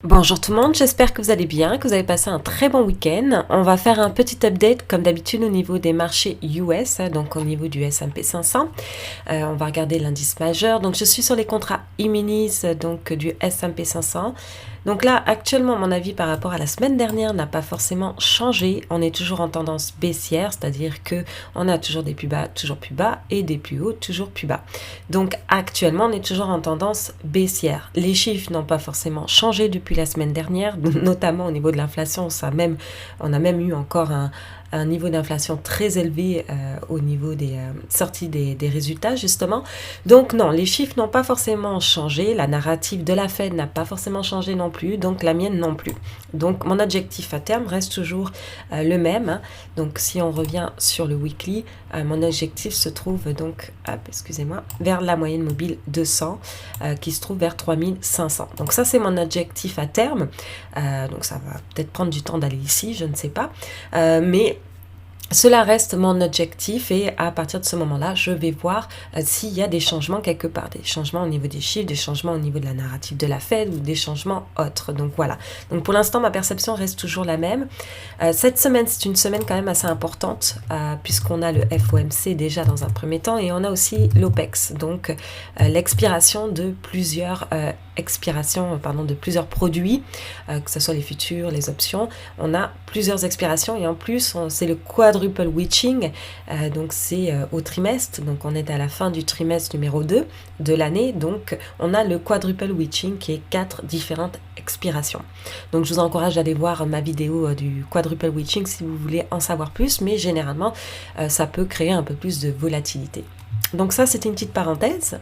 Bonjour tout le monde, j'espère que vous allez bien, que vous avez passé un très bon week-end. On va faire un petit update comme d'habitude au niveau des marchés US, donc au niveau du S&P 500. On va regarder l'indice majeur. Donc je suis sur les contrats E-minis donc du S&P 500. Donc là, actuellement, mon avis par rapport à la semaine dernière n'a pas forcément changé. On est toujours en tendance baissière, c'est-à-dire que on a toujours des plus bas, et des plus hauts, toujours plus bas. Donc actuellement, on est toujours en tendance baissière. Les chiffres n'ont pas forcément changé depuis la semaine dernière, notamment au niveau de l'inflation. On a même eu encore un niveau d'inflation très élevé au niveau des sorties des résultats, justement. Donc non, les chiffres n'ont pas forcément changé. La narrative de la Fed n'a pas forcément changé non plus, donc la mienne non plus. Donc mon objectif à terme reste toujours le même. Hein. Donc si on revient sur le weekly, mon objectif se trouve donc, excusez-moi, vers la moyenne mobile 200 qui se trouve vers 3500. Donc ça c'est mon objectif à terme. Donc ça va peut-être prendre du temps d'aller ici, je ne sais pas. Mais cela reste mon objectif et à partir de ce moment-là, je vais voir s'il y a des changements quelque part, des changements au niveau des chiffres, des changements au niveau de la narrative de la Fed ou des changements autres. Donc voilà. Donc pour l'instant, ma perception reste toujours la même. Cette semaine, c'est une semaine quand même assez importante puisqu'on a le FOMC déjà dans un premier temps et on a aussi l'OPEX, donc l'expiration de plusieurs de plusieurs produits, que ce soit les futurs, les options. On a plusieurs expirations et en plus, c'est le quadruple witching, donc c'est au trimestre, donc on est à la fin du trimestre numéro 2 de l'année, donc on a le quadruple witching qui est 4 différentes expirations. Donc je vous encourage d'aller voir ma vidéo du quadruple witching si vous voulez en savoir plus, mais généralement, ça peut créer un peu plus de volatilité. Donc ça, c'était une petite parenthèse.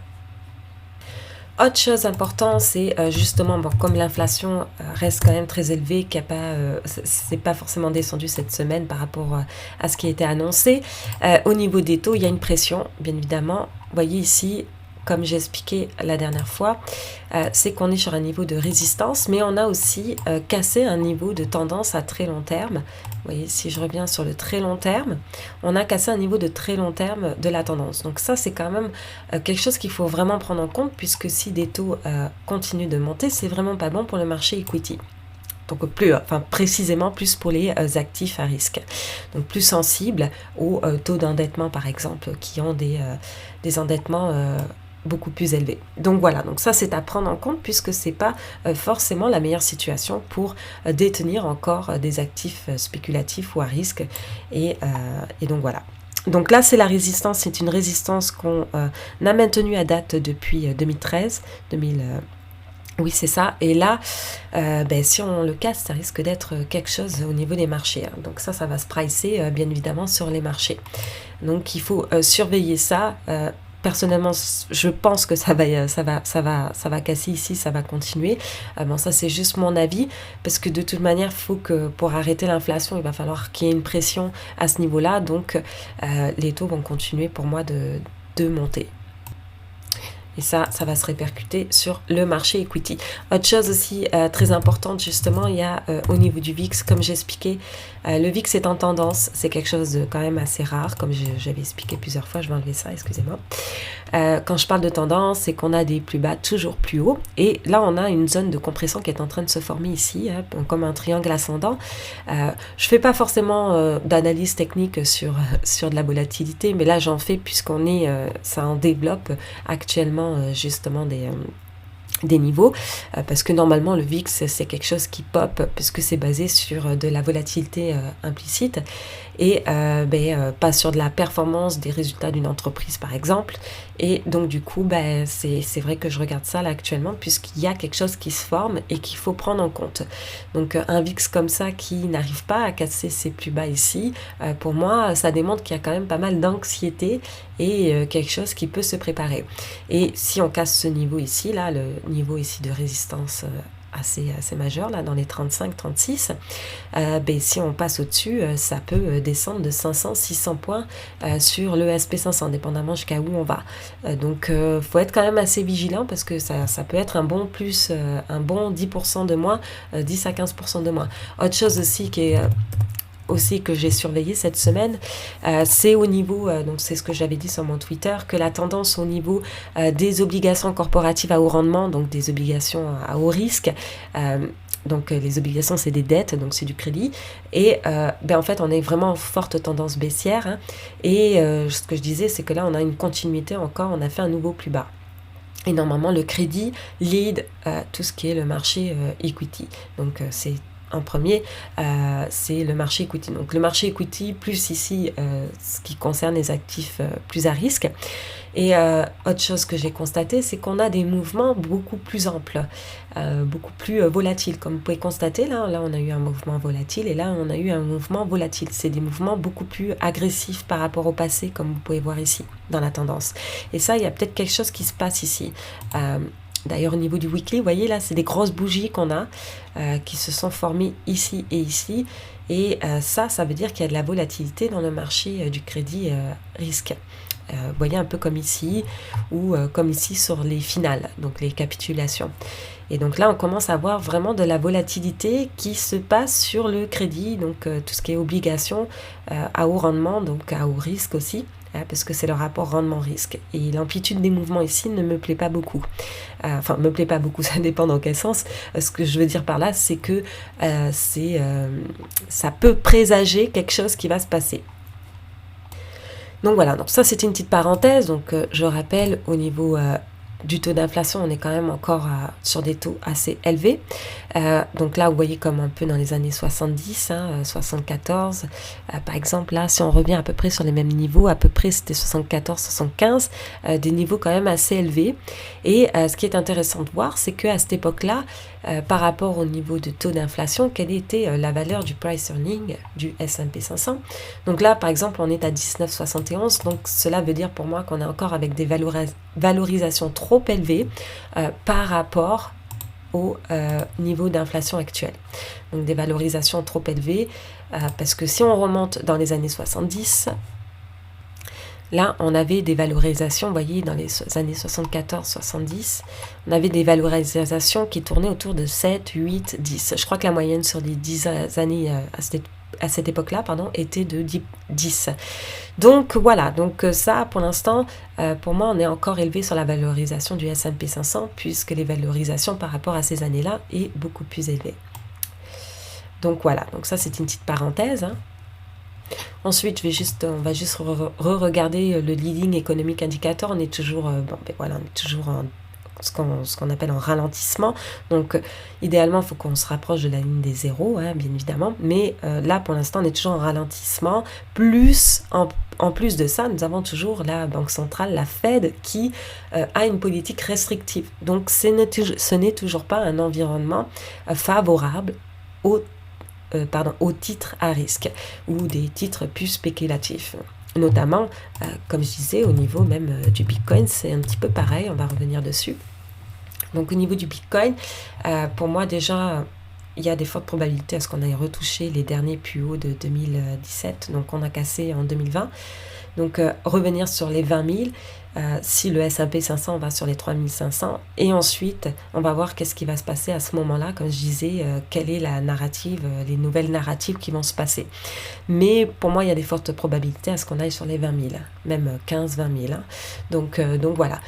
Autre chose importante, c'est justement, comme l'inflation reste quand même très élevée, qu'il n'y a pas, c'est pas forcément descendu cette semaine par rapport à ce qui a été annoncé. Au niveau des taux, il y a une pression, bien évidemment. Vous voyez ici, comme j'ai expliqué la dernière fois, c'est qu'on est sur un niveau de résistance, mais on a aussi cassé un niveau de tendance à très long terme. Vous voyez, si je reviens sur le très long terme, on a cassé un niveau de très long terme de la tendance. Donc ça, c'est quand même quelque chose qu'il faut vraiment prendre en compte, puisque si des taux continuent de monter, c'est vraiment pas bon pour le marché equity. Donc précisément plus pour les actifs à risque. Donc plus sensibles aux taux d'endettement, par exemple, qui ont des endettements beaucoup plus élevés. Donc voilà, donc ça c'est à prendre en compte puisque c'est pas forcément la meilleure situation pour détenir encore des actifs spéculatifs ou à risque. Et donc voilà. Donc là, c'est la résistance, c'est une résistance qu'on a maintenue à date depuis 2013, oui, c'est ça. Et là, si on le casse, ça risque d'être quelque chose au niveau des marchés. Hein. Donc ça va se pricer, bien évidemment, sur les marchés. Donc il faut surveiller ça. Personnellement, je pense que ça va casser ici, ça va continuer. Bon, ça c'est juste mon avis, parce que de toute manière, il faut que pour arrêter l'inflation, il va falloir qu'il y ait une pression à ce niveau-là. Donc les taux vont continuer pour moi de monter. Et ça va se répercuter sur le marché equity. Autre chose aussi très importante, justement, il y a au niveau du VIX, comme j'ai expliqué, le VIX est en tendance, c'est quelque chose de quand même assez rare, comme j'avais expliqué plusieurs fois, je vais enlever ça, excusez-moi. Quand je parle de tendance, c'est qu'on a des plus bas toujours plus hauts, et là on a une zone de compression qui est en train de se former ici, hein, comme un triangle ascendant. Je fais pas forcément d'analyse technique sur de la volatilité, mais là j'en fais puisqu'on est, ça en développe actuellement justement des niveaux, parce que normalement le VIX c'est quelque chose qui pop puisque c'est basé sur de la volatilité implicite et pas sur de la performance des résultats d'une entreprise par exemple, et donc du coup c'est vrai que je regarde ça là actuellement puisqu'il y a quelque chose qui se forme et qu'il faut prendre en compte. Donc un VIX comme ça qui n'arrive pas à casser ses plus bas ici, pour moi ça démontre qu'il y a quand même pas mal d'anxiété et quelque chose qui peut se préparer. Et si on casse ce niveau ici, là, le niveau ici de résistance assez majeur, là, dans les 35-36, si on passe au-dessus, ça peut descendre de 500-600 points sur le SP500, dépendamment jusqu'à où on va. Donc, faut être quand même assez vigilant parce que ça peut être un bon 10% de moins, 10 à 15% de moins. Autre chose aussi qui est aussi que j'ai surveillé cette semaine, c'est au niveau, donc c'est ce que j'avais dit sur mon Twitter, que la tendance au niveau des obligations corporatives à haut rendement, donc des obligations à haut risque, Donc les obligations, c'est des dettes, donc c'est du crédit. Et en fait, on est vraiment en forte tendance baissière. Hein. Et ce que je disais, c'est que là, on a une continuité encore, on a fait un nouveau plus bas. Et normalement, le crédit lead tout ce qui est le marché equity. Donc c'est en premier, c'est le marché equity. Donc le marché equity, plus ici, ce qui concerne les actifs plus à risque. Et autre chose que j'ai constaté, c'est qu'on a des mouvements beaucoup plus amples, beaucoup plus volatiles. Comme vous pouvez constater, là, on a eu un mouvement volatile et là, on a eu un mouvement volatile. C'est des mouvements beaucoup plus agressifs par rapport au passé, comme vous pouvez voir ici, dans la tendance. Et ça, il y a peut-être quelque chose qui se passe ici. D'ailleurs, au niveau du weekly, vous voyez là, c'est des grosses bougies qu'on a qui se sont formées ici et ici. Et ça veut dire qu'il y a de la volatilité dans le marché du crédit risque. Vous voyez un peu comme ici ou comme ici sur les finales, donc les capitulations. Et donc là, on commence à voir vraiment de la volatilité qui se passe sur le crédit, donc tout ce qui est obligation à haut rendement, donc à haut risque aussi, parce que c'est le rapport rendement-risque. Et l'amplitude des mouvements ici ne me plaît pas beaucoup. Enfin, me plaît pas beaucoup, ça dépend dans quel sens. Ce que je veux dire par là, c'est que ça peut présager quelque chose qui va se passer. Donc voilà, donc ça c'était une petite parenthèse. Donc je rappelle, au niveau du taux d'inflation, on est quand même encore sur des taux assez élevés. Donc là, vous voyez comme un peu dans les années 70, 74. Par exemple, là, si on revient à peu près sur les mêmes niveaux, à peu près c'était 74, 75, des niveaux quand même assez élevés. Et ce qui est intéressant de voir, c'est qu'à cette époque-là, par rapport au niveau de taux d'inflation, quelle était la valeur du price earning du S&P 500. Donc là, par exemple, on est à 19,71. Donc cela veut dire pour moi qu'on est encore avec des valorisations trop élevées par rapport au niveau d'inflation actuel. Donc des valorisations trop élevées parce que si on remonte dans les années 70, là, on avait des valorisations, vous voyez, dans les années 74-70, on avait des valorisations qui tournaient autour de 7, 8, 10. Je crois que la moyenne sur les 10 années à cette époque-là, était de 10. Donc voilà, donc ça, pour l'instant, pour moi, on est encore élevé sur la valorisation du S&P 500, puisque les valorisations par rapport à ces années-là est beaucoup plus élevée. Donc voilà, donc ça, c'est une petite parenthèse, hein. Ensuite, on va juste re-regarder le leading economic indicator. On est toujours, on est toujours en ce qu'on appelle en ralentissement. Donc, idéalement, il faut qu'on se rapproche de la ligne des zéros, hein, bien évidemment. Mais là, pour l'instant, on est toujours en ralentissement. En plus de ça, nous avons toujours la Banque centrale, la Fed, qui a une politique restrictive. Donc, ce n'est toujours pas un environnement favorable aux titres à risque ou des titres plus spéculatifs. Notamment, comme je disais, au niveau même du Bitcoin, c'est un petit peu pareil, on va revenir dessus. Donc au niveau du Bitcoin, pour moi déjà, il y a des fortes probabilités à ce qu'on aille retoucher les derniers plus hauts de 2017, donc on a cassé en 2020. Donc revenir sur les 20 000, si le S&P 500 va sur les 3500, et ensuite on va voir qu'est-ce qui va se passer à ce moment-là, comme je disais, quelle est la narrative, les nouvelles narratives qui vont se passer. Mais pour moi, il y a des fortes probabilités à ce qu'on aille sur les 20 000, même 15-20 000. Hein. Donc voilà.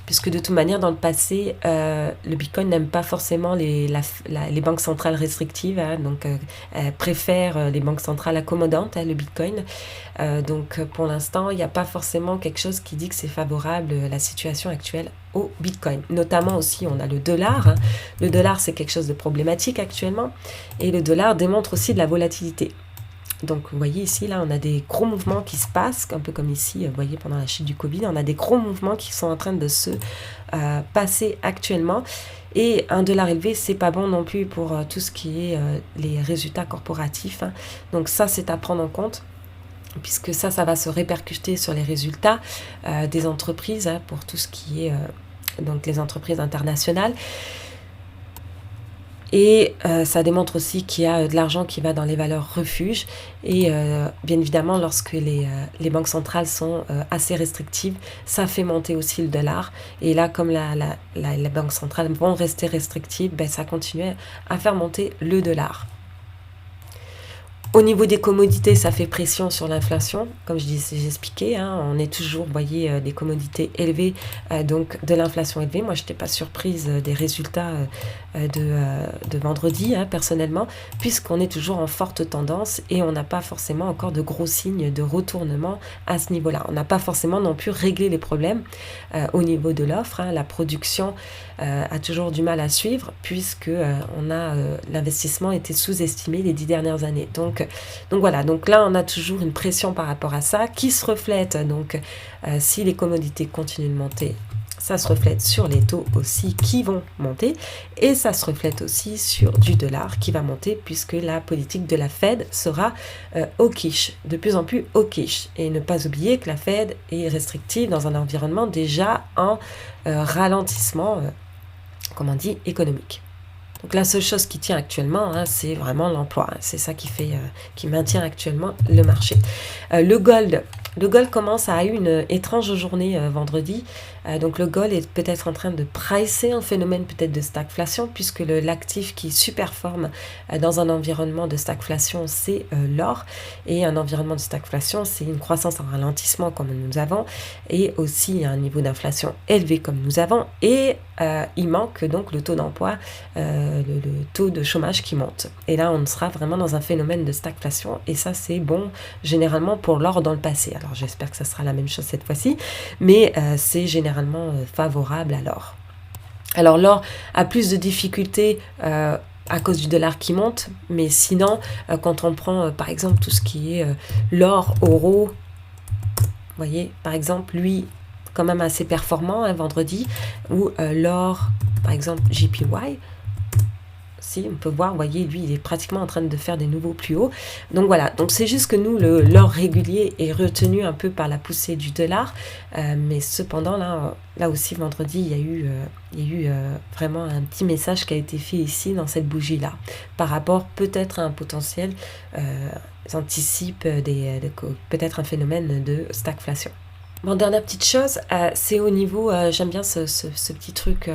Puisque de toute manière, dans le passé, le Bitcoin n'aime pas forcément les banques centrales restrictives, hein, donc préfère les banques centrales accommodantes, hein, le Bitcoin. Donc pour l'instant, il n'y a pas forcément quelque chose qui dit que c'est favorable la situation actuelle au Bitcoin. Notamment aussi, on a le dollar. Hein. Le dollar, c'est quelque chose de problématique actuellement. Et le dollar démontre aussi de la volatilité. Donc vous voyez ici, là, on a des gros mouvements qui se passent, un peu comme ici, vous voyez, pendant la chute du Covid, on a des gros mouvements qui sont en train de se passer actuellement. Et un dollar élevé, c'est pas bon non plus pour tout ce qui est les résultats corporatifs. Hein. Donc ça, c'est à prendre en compte, puisque ça va se répercuter sur les résultats des entreprises, hein, pour tout ce qui est donc les entreprises internationales. Et ça démontre aussi qu'il y a de l'argent qui va dans les valeurs refuges. Et bien évidemment, lorsque les banques centrales sont assez restrictives, ça fait monter aussi le dollar. Et là, comme les banques centrales vont rester restrictives, ça continue à faire monter le dollar. Au niveau des commodités, ça fait pression sur l'inflation. Comme j'ai expliqué, hein, on est toujours, vous voyez, des commodités élevées, donc de l'inflation élevée. Moi, je n'étais pas surprise des résultats de vendredi, hein, personnellement, puisqu'on est toujours en forte tendance et on n'a pas forcément encore de gros signes de retournement à ce niveau-là. On n'a pas forcément non plus réglé les problèmes au niveau de l'offre. Hein. La production a toujours du mal à suivre, puisque l'investissement était sous-estimé les 10 dernières années. Donc voilà, donc là on a toujours une pression par rapport à ça qui se reflète, donc si les commodités continuent de monter, ça se reflète sur les taux aussi qui vont monter, et ça se reflète aussi sur du dollar qui va monter, puisque la politique de la Fed sera hawkish, de plus en plus hawkish. Et ne pas oublier que la Fed est restrictive dans un environnement déjà en ralentissement, économique. Donc la seule chose qui tient actuellement, hein, c'est vraiment l'emploi. Hein. C'est ça qui maintient actuellement le marché. Le gold commence à avoir une étrange journée vendredi. Donc le gold est peut-être en train de pricer un phénomène peut-être de stagflation, puisque l'actif qui superforme dans un environnement de stagflation, c'est l'or. Et un environnement de stagflation, c'est une croissance en ralentissement comme nous avons, et aussi un niveau d'inflation élevé comme nous avons. Et il manque donc le taux d'emploi, le taux de chômage qui monte. Et là, on sera vraiment dans un phénomène de stagflation. Et ça, c'est bon généralement pour l'or dans le passé. Alors j'espère que ça sera la même chose cette fois-ci, mais c'est généralement favorable à l'or. Alors l'or a plus de difficultés à cause du dollar qui monte, mais sinon, quand on prend par exemple tout ce qui est l'or, euro, vous voyez, par exemple, lui, quand même assez performant, hein, vendredi, ou l'or, par exemple, JPY, si on peut voir, vous voyez, lui, il est pratiquement en train de faire des nouveaux plus hauts. Donc voilà, donc c'est juste que nous, l'or régulier est retenu un peu par la poussée du dollar, mais cependant, là aussi, vendredi, il y a eu vraiment un petit message qui a été fait ici, dans cette bougie-là, par rapport peut-être à un potentiel, anticipe peut-être un phénomène de stagflation. Bon, dernière petite chose, c'est au niveau, j'aime bien ce petit truc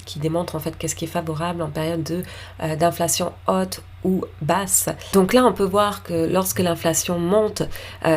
qui démontre en fait qu'est-ce qui est favorable en période d'inflation haute ou basse. Donc là, on peut voir que lorsque l'inflation monte,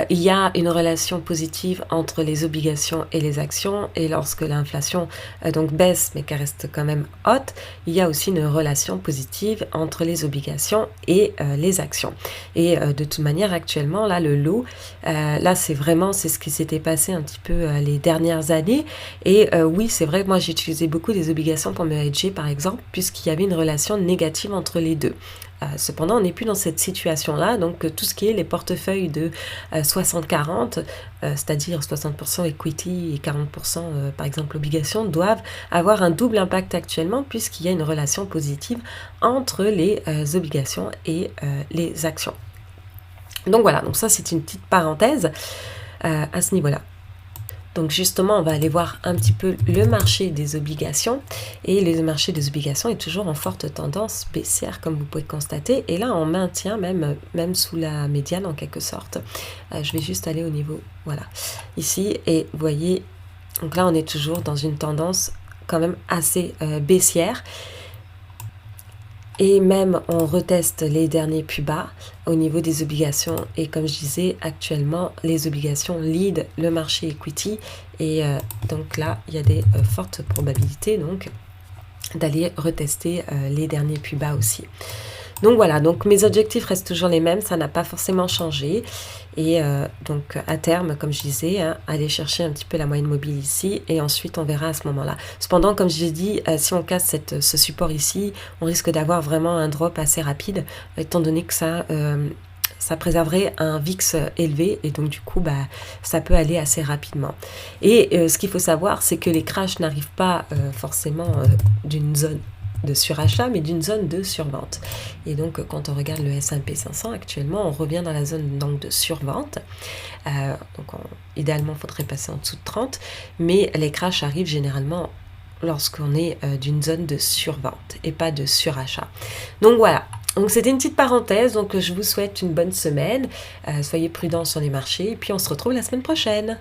il y a une relation positive entre les obligations et les actions, et lorsque l'inflation donc baisse, mais qu'elle reste quand même haute, il y a aussi une relation positive entre les obligations et les actions. Et de toute manière, actuellement, là, le lot, là, c'est ce qui s'était passé un petit peu les dernières années. Et oui, c'est vrai, moi, j'ai utilisé beaucoup des obligations pour me hedger, par exemple, puisqu'il y avait une relation négative entre les deux. Cependant, on n'est plus dans cette situation-là, donc tout ce qui est les portefeuilles de 60-40, c'est-à-dire 60% equity et 40% par exemple obligations, doivent avoir un double impact actuellement, puisqu'il y a une relation positive entre les obligations et les actions. Donc voilà, donc ça c'est une petite parenthèse à ce niveau-là. Donc justement, on va aller voir un petit peu le marché des obligations. Et le marché des obligations est toujours en forte tendance baissière, comme vous pouvez constater. Et là, on maintient même sous la médiane en quelque sorte. Je vais juste aller au niveau, voilà, ici. Et vous voyez, donc là, on est toujours dans une tendance quand même assez baissière. Et même on reteste les derniers plus bas au niveau des obligations. Et comme je disais, actuellement, les obligations lead le marché equity. Et donc là, il y a des fortes probabilités donc d'aller retester les derniers plus bas aussi. Donc voilà, donc mes objectifs restent toujours les mêmes, ça n'a pas forcément changé. Et donc à terme, comme je disais, hein, aller chercher un petit peu la moyenne mobile ici, et ensuite on verra à ce moment-là. Cependant, comme je l'ai dit, si on casse ce support ici, on risque d'avoir vraiment un drop assez rapide, étant donné que ça préserverait un VIX élevé, et donc du coup ça peut aller assez rapidement. Et ce qu'il faut savoir, c'est que les crashs n'arrivent pas forcément d'une zone de surachat, mais d'une zone de survente. Et donc quand on regarde le S&P 500 actuellement, on revient dans la zone donc de survente. Idéalement, il faudrait passer en dessous de 30, mais les crashs arrivent généralement lorsqu'on est d'une zone de survente et pas de surachat. Donc voilà. Donc c'était une petite parenthèse, donc je vous souhaite une bonne semaine, soyez prudents sur les marchés, et puis on se retrouve la semaine prochaine.